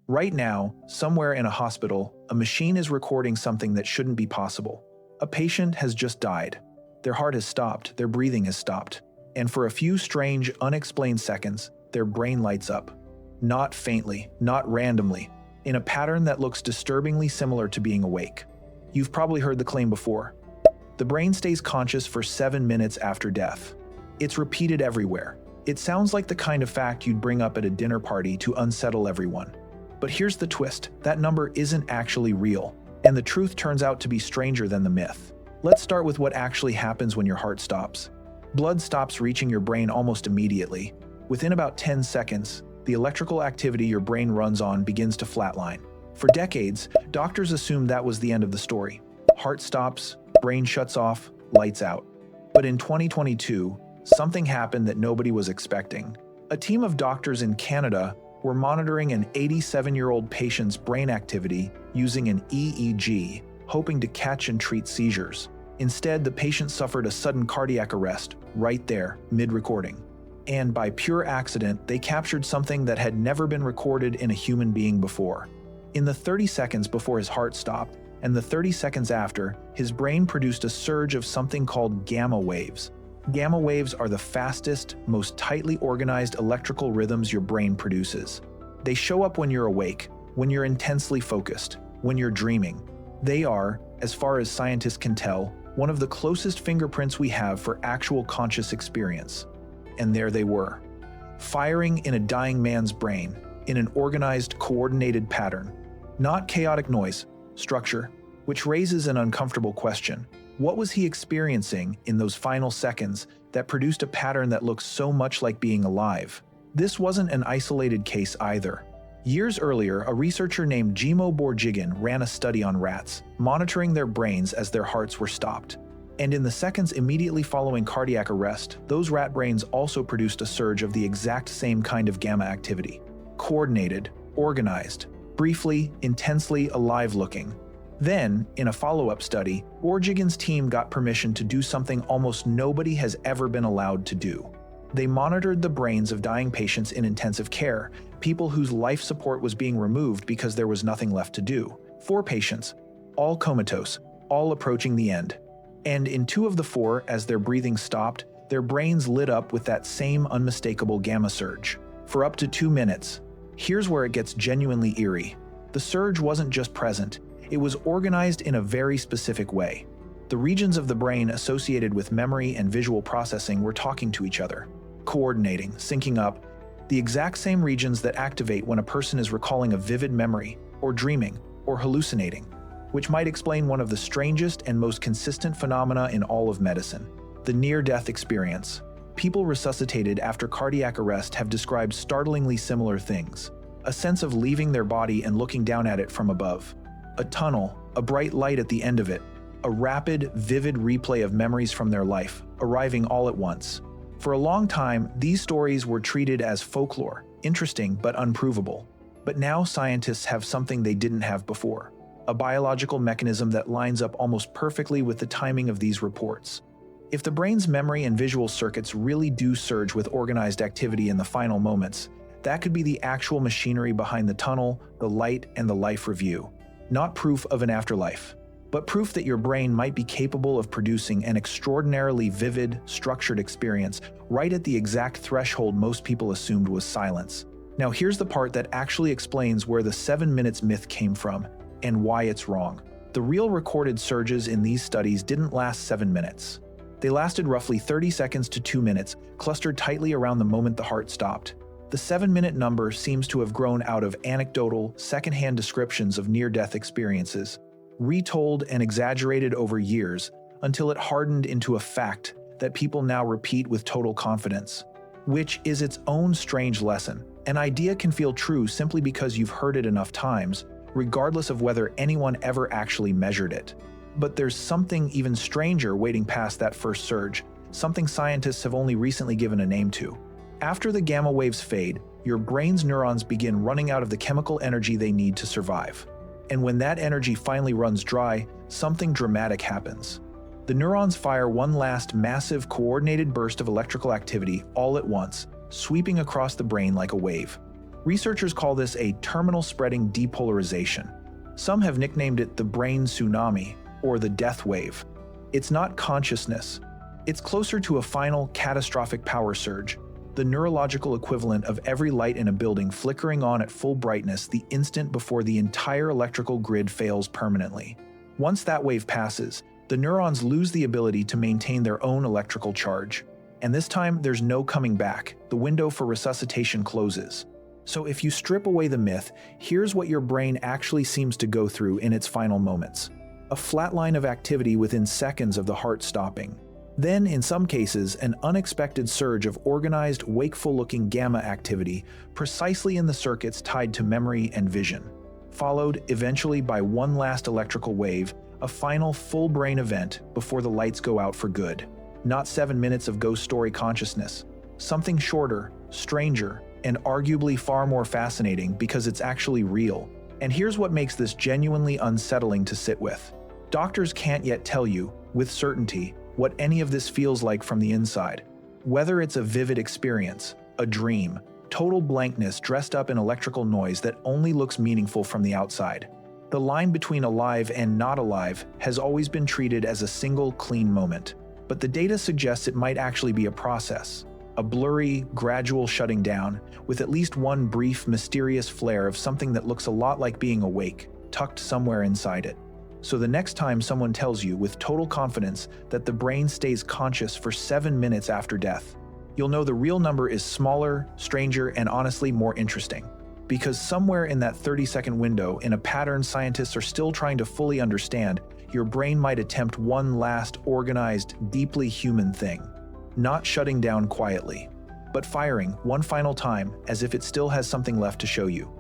Right now, somewhere in a hospital, a machine is recording something that shouldn't be possible. A patient has just died. Their heart has stopped, their breathing has stopped, and for a few strange, unexplained seconds, their brain lights up. Not faintly, not randomly, in a pattern that looks disturbingly similar to being awake. You've probably heard the claim before. The brain stays conscious for 7 minutes after death. It's repeated everywhere. It sounds like the kind of fact you'd bring up at a dinner party to unsettle everyone. But here's the twist, that number isn't actually real, and the truth turns out to be stranger than the myth. Let's start with what actually happens when your heart stops. Blood stops reaching your brain almost immediately. Within about 10 seconds, the electrical activity your brain runs on begins to flatline. For decades, doctors assumed that was the end of the story. Heart stops, brain shuts off, lights out. But in 2022, something happened that nobody was expecting. A team of doctors in Canada were monitoring an 87-year-old patient's brain activity using an EEG, hoping to catch and treat seizures. Instead, the patient suffered a sudden cardiac arrest right there, mid-recording. And by pure accident, they captured something that had never been recorded in a human being before. In the 30 seconds before his heart stopped, and the 30 seconds after, his brain produced a surge of something called gamma waves. Gamma waves are the fastest, most tightly organized electrical rhythms your brain produces. They show up when you're awake, when you're intensely focused, when you're dreaming. They are, as far as scientists can tell, one of the closest fingerprints we have for actual conscious experience. And there they were, firing in a dying man's brain, in an organized, coordinated pattern. Not chaotic noise, structure, which raises an uncomfortable question. What was he experiencing in those final seconds that produced a pattern that looks so much like being alive? This wasn't an isolated case either. Years earlier, a researcher named Jimo Borjigin ran a study on rats, monitoring their brains as their hearts were stopped. And in the seconds immediately following cardiac arrest, those rat brains also produced a surge of the exact same kind of gamma activity. Coordinated, organized, briefly, intensely alive-looking. Then, in a follow-up study, Borjigin's team got permission to do something almost nobody has ever been allowed to do. They monitored the brains of dying patients in intensive care, people whose life support was being removed because there was nothing left to do. 4 patients, all comatose, all approaching the end. And in 2 of the 4, as their breathing stopped, their brains lit up with that same unmistakable gamma surge. For up to 2 minutes. Here's where it gets genuinely eerie. The surge wasn't just present. It was organized in a very specific way. The regions of the brain associated with memory and visual processing were talking to each other, coordinating, syncing up, the exact same regions that activate when a person is recalling a vivid memory, or dreaming, or hallucinating, which might explain one of the strangest and most consistent phenomena in all of medicine, the near-death experience. People resuscitated after cardiac arrest have described startlingly similar things: a sense of leaving their body and looking down at it from above. A tunnel, a bright light at the end of it, a rapid, vivid replay of memories from their life, arriving all at once. For a long time, these stories were treated as folklore, interesting but unprovable. But now scientists have something they didn't have before, a biological mechanism that lines up almost perfectly with the timing of these reports. If the brain's memory and visual circuits really do surge with organized activity in the final moments, that could be the actual machinery behind the tunnel, the light, and the life review. Not proof of an afterlife, but proof that your brain might be capable of producing an extraordinarily vivid, structured experience right at the exact threshold most people assumed was silence. Now here's the part that actually explains where the 7 minutes myth came from and why it's wrong. The real recorded surges in these studies didn't last 7 minutes. They lasted roughly 30 seconds to 2 minutes, clustered tightly around the moment the heart stopped. The 7-minute number seems to have grown out of anecdotal, secondhand descriptions of near-death experiences, retold and exaggerated over years until it hardened into a fact that people now repeat with total confidence, which is its own strange lesson. An idea can feel true simply because you've heard it enough times, regardless of whether anyone ever actually measured it. But there's something even stranger waiting past that first surge, something scientists have only recently given a name to. After the gamma waves fade, your brain's neurons begin running out of the chemical energy they need to survive. And when that energy finally runs dry, something dramatic happens. The neurons fire one last massive coordinated burst of electrical activity all at once, sweeping across the brain like a wave. Researchers call this a terminal spreading depolarization. Some have nicknamed it the brain tsunami or the death wave. It's not consciousness. It's closer to a final, catastrophic power surge, the neurological equivalent of every light in a building flickering on at full brightness the instant before the entire electrical grid fails permanently. Once that wave passes, the neurons lose the ability to maintain their own electrical charge. And this time, there's no coming back. The window for resuscitation closes. So if you strip away the myth, here's what your brain actually seems to go through in its final moments. A flat line of activity within seconds of the heart stopping. Then, in some cases, an unexpected surge of organized, wakeful-looking gamma activity precisely in the circuits tied to memory and vision. Followed, eventually, by one last electrical wave, a final full brain event before the lights go out for good. Not 7 minutes of ghost story consciousness. Something shorter, stranger, and arguably far more fascinating because it's actually real. And here's what makes this genuinely unsettling to sit with. Doctors can't yet tell you, with certainty, what any of this feels like from the inside. Whether it's a vivid experience, a dream, total blankness dressed up in electrical noise that only looks meaningful from the outside. The line between alive and not alive has always been treated as a single, clean moment. But the data suggests it might actually be a process. A blurry, gradual shutting down, with at least one brief, mysterious flare of something that looks a lot like being awake, tucked somewhere inside it. So the next time someone tells you with total confidence that the brain stays conscious for 7 minutes after death, you'll know the real number is smaller, stranger, and honestly more interesting. Because somewhere in that 30-second window, in a pattern scientists are still trying to fully understand, your brain might attempt one last, organized, deeply human thing. Not shutting down quietly, but firing one final time as if it still has something left to show you.